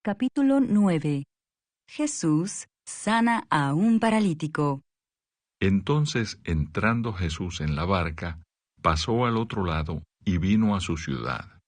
Capítulo 9. Jesús sana a un paralítico. Entonces, entrando Jesús en la barca, pasó al otro lado y vino a su ciudad.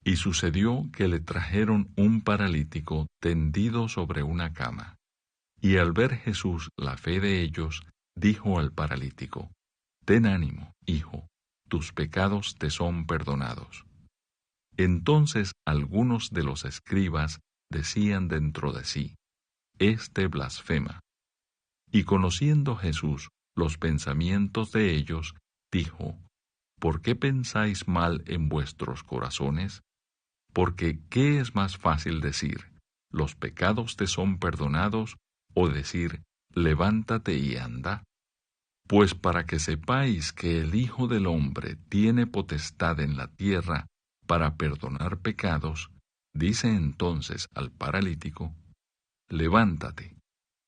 Y sucedió que le trajeron un paralítico tendido sobre una cama. Y al ver Jesús la fe de ellos, dijo al paralítico: «Ten ánimo, hijo, tus pecados te son perdonados». Entonces algunos de los escribas decían dentro de sí: «Este blasfema». Y conociendo Jesús los pensamientos de ellos, dijo: «¿Por qué pensáis mal en vuestros corazones? Porque ¿qué es más fácil decir: los pecados te son perdonados, o decir: levántate y anda? Pues para que sepáis que el Hijo del Hombre tiene potestad en la tierra para perdonar pecados, dice entonces al paralítico: levántate,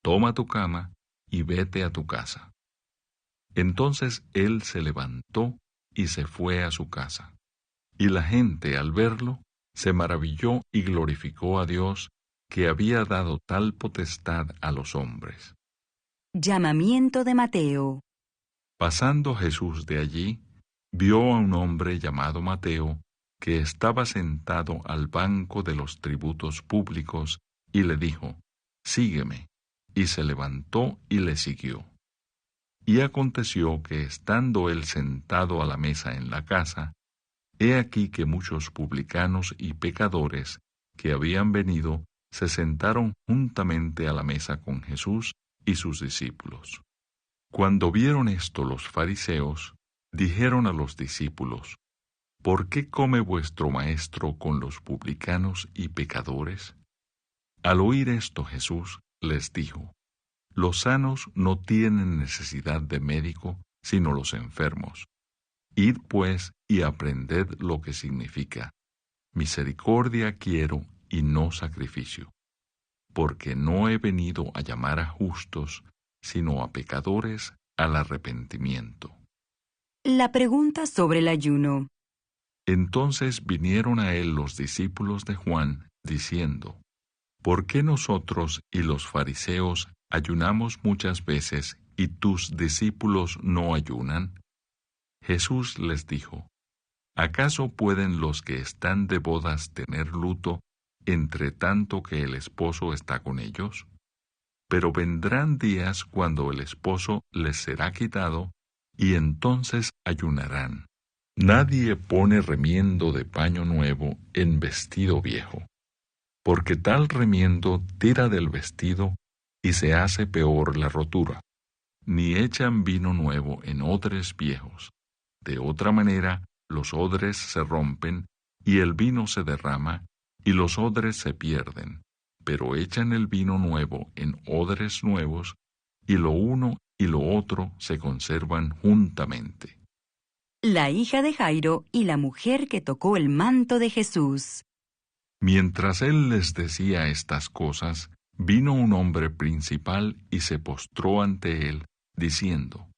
toma tu cama y vete a tu casa». Entonces él se levantó y se fue a su casa. Y la gente, al verlo, se maravilló y glorificó a Dios, que había dado tal potestad a los hombres. Llamamiento de Mateo. Pasando Jesús de allí, vio a un hombre llamado Mateo, que estaba sentado al banco de los tributos públicos, y le dijo: «Sígueme». Y se levantó y le siguió. Y aconteció que, estando él sentado a la mesa en la casa, he aquí que muchos publicanos y pecadores que habían venido se sentaron juntamente a la mesa con Jesús y sus discípulos. Cuando vieron esto los fariseos, dijeron a los discípulos: «¿Por qué come vuestro maestro con los publicanos y pecadores?». Al oír esto Jesús les dijo: «Los sanos no tienen necesidad de médico, sino los enfermos. Id pues y aprended lo que significa: misericordia quiero y no sacrificio, porque no he venido a llamar a justos, sino a pecadores al arrepentimiento». La pregunta sobre el ayuno. Entonces vinieron a él los discípulos de Juan, diciendo: «¿Por qué nosotros y los fariseos ayunamos muchas veces, y tus discípulos no ayunan?». Jesús les dijo: «¿Acaso pueden los que están de bodas tener luto, entre tanto que el esposo está con ellos? Pero vendrán días cuando el esposo les será quitado, y entonces ayunarán. Nadie pone remiendo de paño nuevo en vestido viejo, porque tal remiendo tira del vestido y se hace peor la rotura. Ni echan vino nuevo en odres viejos. De otra manera, los odres se rompen, y el vino se derrama, y los odres se pierden. Pero echan el vino nuevo en odres nuevos, y lo uno y lo otro se conservan juntamente». La hija de Jairo y la mujer que tocó el manto de Jesús. Mientras él les decía estas cosas, vino un hombre principal y se postró ante él, diciendo: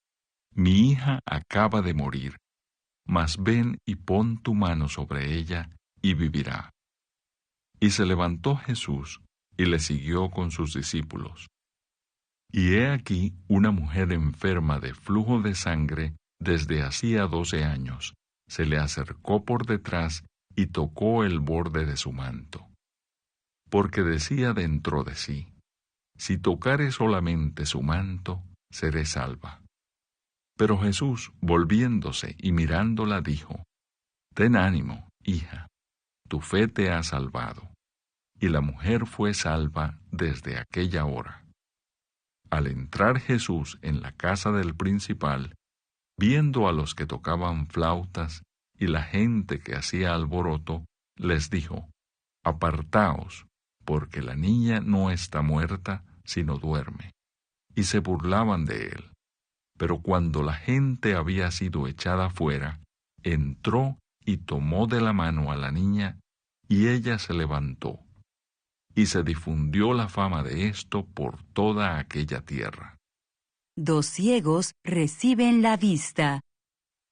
«Mi hija acaba de morir, mas ven y pon tu mano sobre ella, y vivirá». Y se levantó Jesús, y le siguió con sus discípulos. Y he aquí una mujer enferma de flujo de sangre desde hacía 12 años, se le acercó por detrás y tocó el borde de su manto. Porque decía dentro de sí: «Si tocare solamente su manto, seré salva». Pero Jesús, volviéndose y mirándola, dijo: «Ten ánimo, hija, tu fe te ha salvado». Y la mujer fue salva desde aquella hora. Al entrar Jesús en la casa del principal, viendo a los que tocaban flautas y la gente que hacía alboroto, les dijo: «Apartaos, porque la niña no está muerta, sino duerme». Y se burlaban de él. Pero cuando la gente había sido echada fuera, entró y tomó de la mano a la niña, y ella se levantó. Y se difundió la fama de esto por toda aquella tierra. 2 ciegos reciben la vista.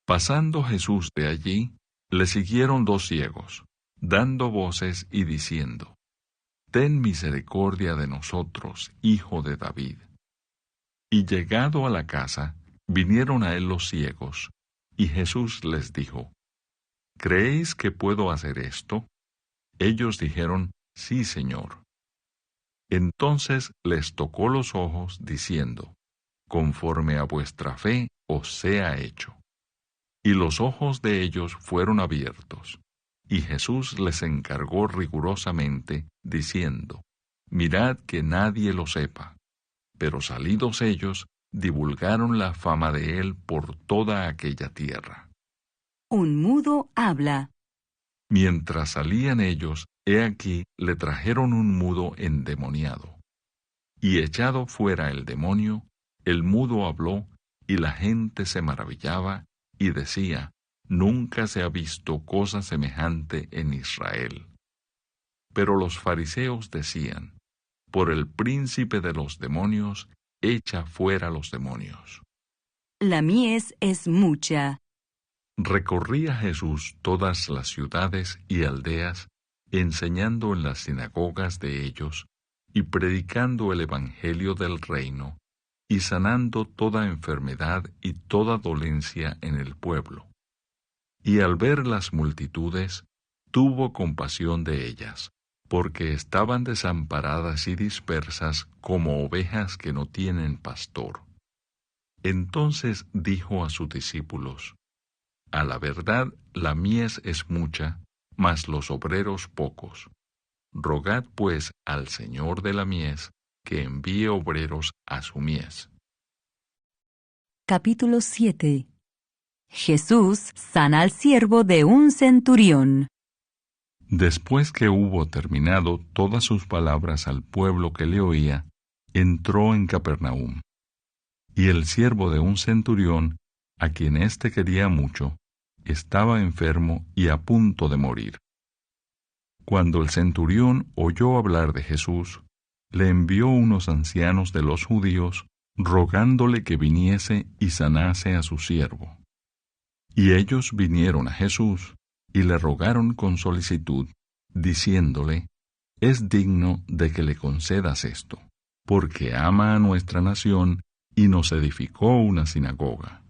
Pasando Jesús de allí, le siguieron 2 ciegos, dando voces y diciendo: ten misericordia de nosotros, hijo de David. Y llegado a la casa, vinieron a él los ciegos, y Jesús les dijo, ¿creéis que puedo hacer esto? Ellos dijeron, sí, Señor. Entonces les tocó los ojos, diciendo, conforme a vuestra fe os sea hecho. Y los ojos de ellos fueron abiertos. Y Jesús les encargó rigurosamente, diciendo, mirad que nadie lo sepa. Pero salidos ellos, divulgaron la fama de él por toda aquella tierra. Un mudo habla. Mientras salían ellos, he aquí le trajeron un mudo endemoniado. Y echado fuera el demonio, el mudo habló, y la gente se maravillaba, y decía, nunca se ha visto cosa semejante en Israel. Pero los fariseos decían, por el príncipe de los demonios, echa fuera los demonios. La mies es mucha. Recorría Jesús todas las ciudades y aldeas, enseñando en las sinagogas de ellos, y predicando el evangelio del reino, y sanando toda enfermedad y toda dolencia en el pueblo. Y al ver las multitudes, tuvo compasión de ellas, porque estaban desamparadas y dispersas como ovejas que no tienen pastor. Entonces dijo a sus discípulos, a la verdad la mies es mucha, mas los obreros pocos. Rogad pues al Señor de la mies que envíe obreros a su mies. Capítulo 7. Jesús sana al siervo de un centurión. Después que hubo terminado todas sus palabras al pueblo que le oía, entró en Capernaum. Y el siervo de un centurión, a quien éste quería mucho, estaba enfermo y a punto de morir. Cuando el centurión oyó hablar de Jesús, le envió unos ancianos de los judíos, rogándole que viniese y sanase a su siervo. Y ellos vinieron a Jesús, y le rogaron con solicitud, diciéndole, es digno de que le concedas esto, porque ama a nuestra nación y nos edificó una sinagoga.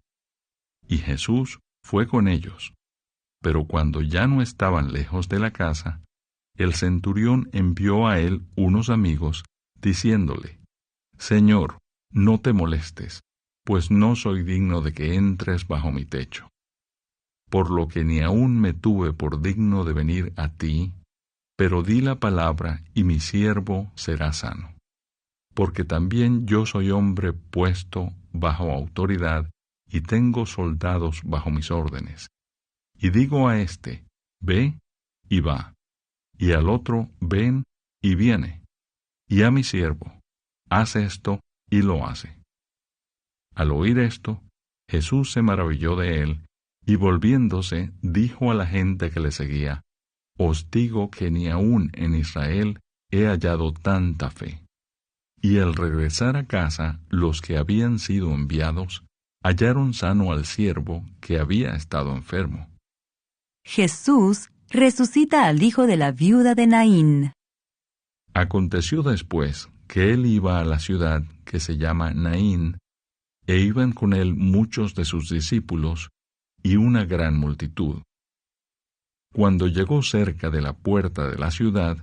Y Jesús fue con ellos, pero cuando ya no estaban lejos de la casa, el centurión envió a él unos amigos, diciéndole, Señor, no te molestes, pues no soy digno de que entres bajo mi techo. Por lo que ni aun me tuve por digno de venir a ti, pero di la palabra y mi siervo será sano. Porque también yo soy hombre puesto bajo autoridad y tengo soldados bajo mis órdenes. Y digo a éste, ve y va, y al otro, ven y viene, y a mi siervo, haz esto y lo hace. Al oír esto, Jesús se maravilló de él, y volviéndose, dijo a la gente que le seguía, os digo que ni aun en Israel he hallado tanta fe. Y al regresar a casa, los que habían sido enviados, hallaron sano al siervo que había estado enfermo. Jesús resucita al hijo de la viuda de Naín. Aconteció después que él iba a la ciudad que se llama Naín, e iban con él muchos de sus discípulos y una gran multitud. Cuando llegó cerca de la puerta de la ciudad,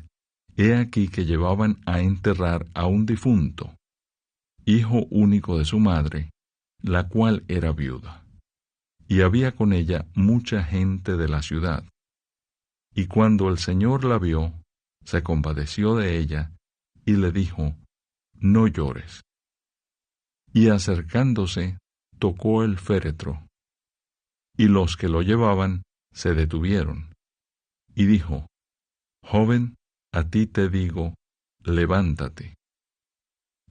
he aquí que llevaban a enterrar a un difunto, hijo único de su madre, la cual era viuda. Y había con ella mucha gente de la ciudad. Y cuando el Señor la vio, se compadeció de ella, y le dijo, no llores. Y acercándose, tocó el féretro, y los que lo llevaban se detuvieron. Y dijo, joven, a ti te digo, levántate.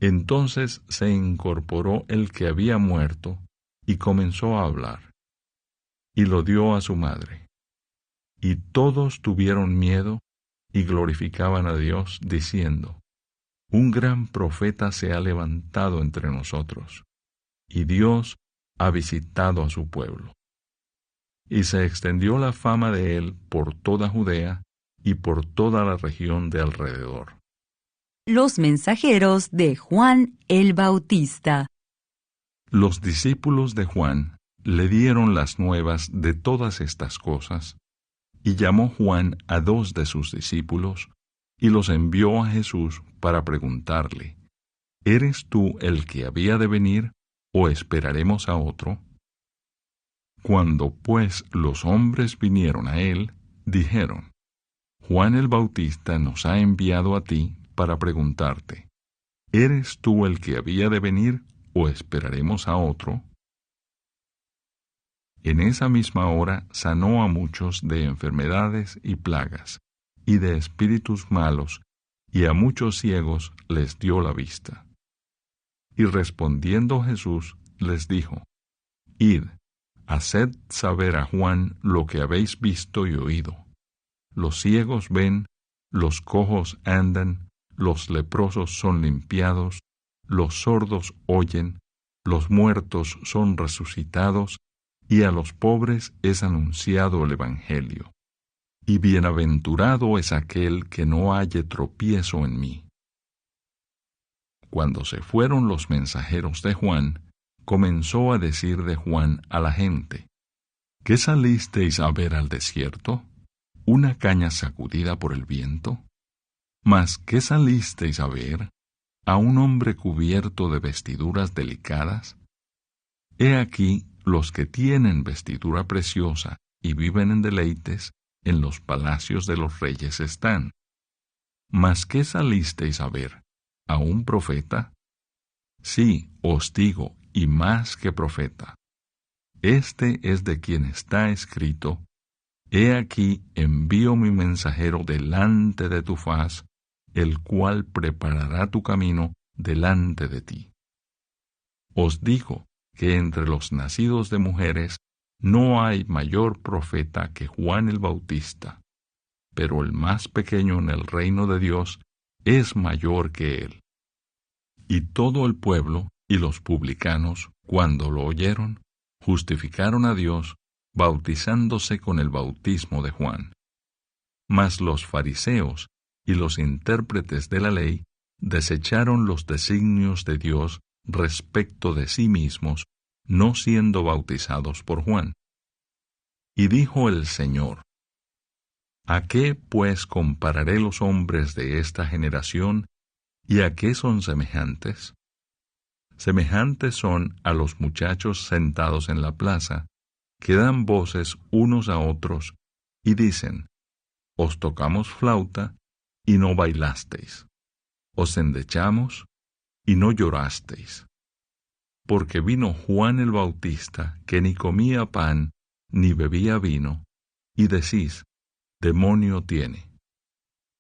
Entonces se incorporó el que había muerto, y comenzó a hablar. Y lo dio a su madre. Y todos tuvieron miedo, y glorificaban a Dios, diciendo, un gran profeta se ha levantado entre nosotros, y Dios ha visitado a su pueblo. Y se extendió la fama de él por toda Judea y por toda la región de alrededor. Los mensajeros de Juan el Bautista. Los discípulos de Juan le dieron las nuevas de todas estas cosas, y llamó Juan a 2 de sus discípulos, y los envió a Jesús para preguntarle, ¿eres tú el que había de venir, o esperaremos a otro? Cuando pues los hombres vinieron a él, dijeron, Juan el Bautista nos ha enviado a ti para preguntarte, ¿eres tú el que había de venir, o esperaremos a otro? En esa misma hora sanó a muchos de enfermedades y plagas, y de espíritus malos, y a muchos ciegos les dio la vista. Y respondiendo Jesús les dijo, Id, haced saber a Juan lo que habéis visto y oído. Los ciegos ven, los cojos andan, los leprosos son limpiados, los sordos oyen, los muertos son resucitados, y a los pobres es anunciado el Evangelio. Y bienaventurado es aquel que no halle tropiezo en mí. Cuando se fueron los mensajeros de Juan, comenzó a decir de Juan a la gente, ¿qué salisteis a ver al desierto? ¿Una caña sacudida por el viento? ¿Mas qué salisteis a ver? ¿A un hombre cubierto de vestiduras delicadas? He aquí los que tienen vestidura preciosa y viven en deleites, en los palacios de los reyes están. ¿Mas qué salisteis a ver? ¿A un profeta? Sí, os digo, y más que profeta. Este es de quien está escrito, He aquí envío mi mensajero delante de tu faz, el cual preparará tu camino delante de ti. Os digo que entre los nacidos de mujeres no hay mayor profeta que Juan el Bautista, pero el más pequeño en el reino de Dios es mayor que él. Y todo el pueblo y los publicanos, cuando lo oyeron, justificaron a Dios, bautizándose con el bautismo de Juan. Mas los fariseos y los intérpretes de la ley desecharon los designios de Dios respecto de sí mismos, no siendo bautizados por Juan. Y dijo el Señor, ¿a qué pues compararé los hombres de esta generación, y a qué son semejantes? Semejantes son a los muchachos sentados en la plaza, que dan voces unos a otros, y dicen, os tocamos flauta, y no bailasteis. Os endechamos, y no llorasteis. Porque vino Juan el Bautista, que ni comía pan, ni bebía vino, y decís, demonio tiene.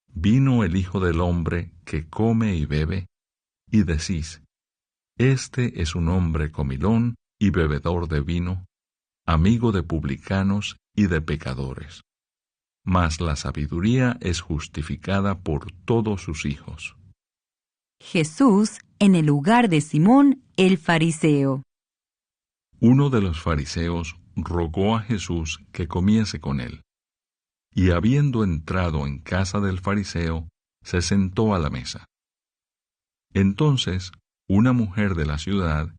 Vino el Hijo del Hombre, que come y bebe, y decís, este es un hombre comilón y bebedor de vino, amigo de publicanos y de pecadores. Mas la sabiduría es justificada por todos sus hijos. Jesús en el lugar de Simón el fariseo. Uno de los fariseos rogó a Jesús que comiese con él. Y habiendo entrado en casa del fariseo, se sentó a la mesa. Entonces, una mujer de la ciudad,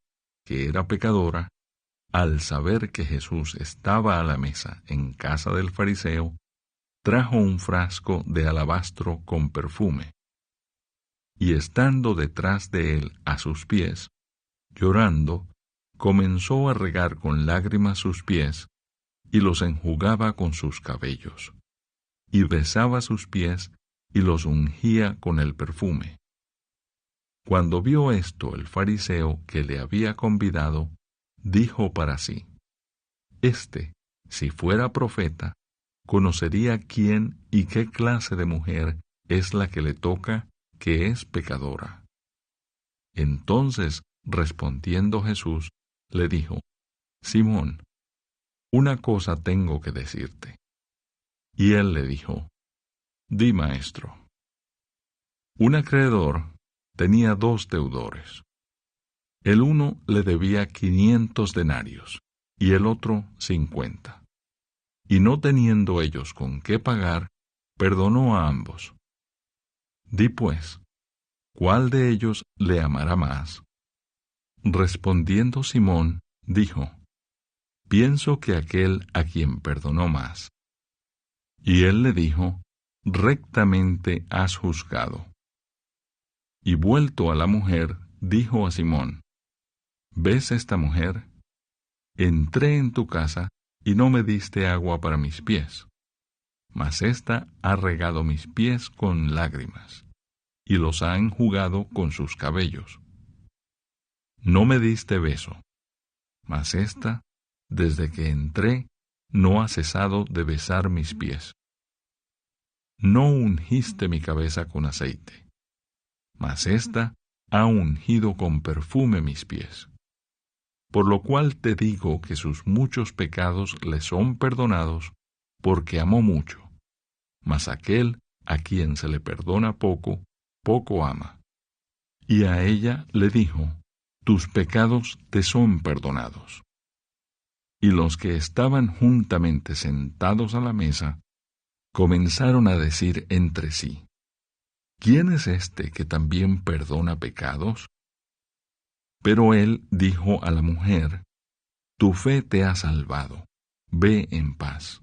que era pecadora, al saber que Jesús estaba a la mesa en casa del fariseo, trajo un frasco de alabastro con perfume. Y estando detrás de él a sus pies, llorando, comenzó a regar con lágrimas sus pies, y los enjugaba con sus cabellos, y besaba sus pies, y los ungía con el perfume. Cuando vio esto el fariseo que le había convidado, dijo para sí, si fuera profeta, conocería quién y qué clase de mujer es la que le toca, que es pecadora. Entonces, respondiendo Jesús, le dijo, Simón, una cosa tengo que decirte. Y él le dijo, di, maestro. Un acreedor tenía 2 deudores. El uno le debía 500 denarios, y el otro 50. Y no teniendo ellos con qué pagar, perdonó a ambos. Di pues, ¿cuál de ellos le amará más? Respondiendo Simón, dijo, pienso que aquel a quien perdonó más. Y él le dijo, rectamente has juzgado. Y vuelto a la mujer, dijo a Simón, ¿ves esta mujer? Entré en tu casa y no me diste agua para mis pies, mas ésta ha regado mis pies con lágrimas, y los ha enjugado con sus cabellos. No me diste beso, mas ésta, desde que entré, no ha cesado de besar mis pies. No ungiste mi cabeza con aceite, mas ésta ha ungido con perfume mis pies. Por lo cual te digo que sus muchos pecados le son perdonados, porque amó mucho. Mas aquel a quien se le perdona poco, poco ama. Y a ella le dijo, tus pecados te son perdonados. Y los que estaban juntamente sentados a la mesa, comenzaron a decir entre sí, ¿quién es este que también perdona pecados? Pero él dijo a la mujer, tu fe te ha salvado, ve en paz.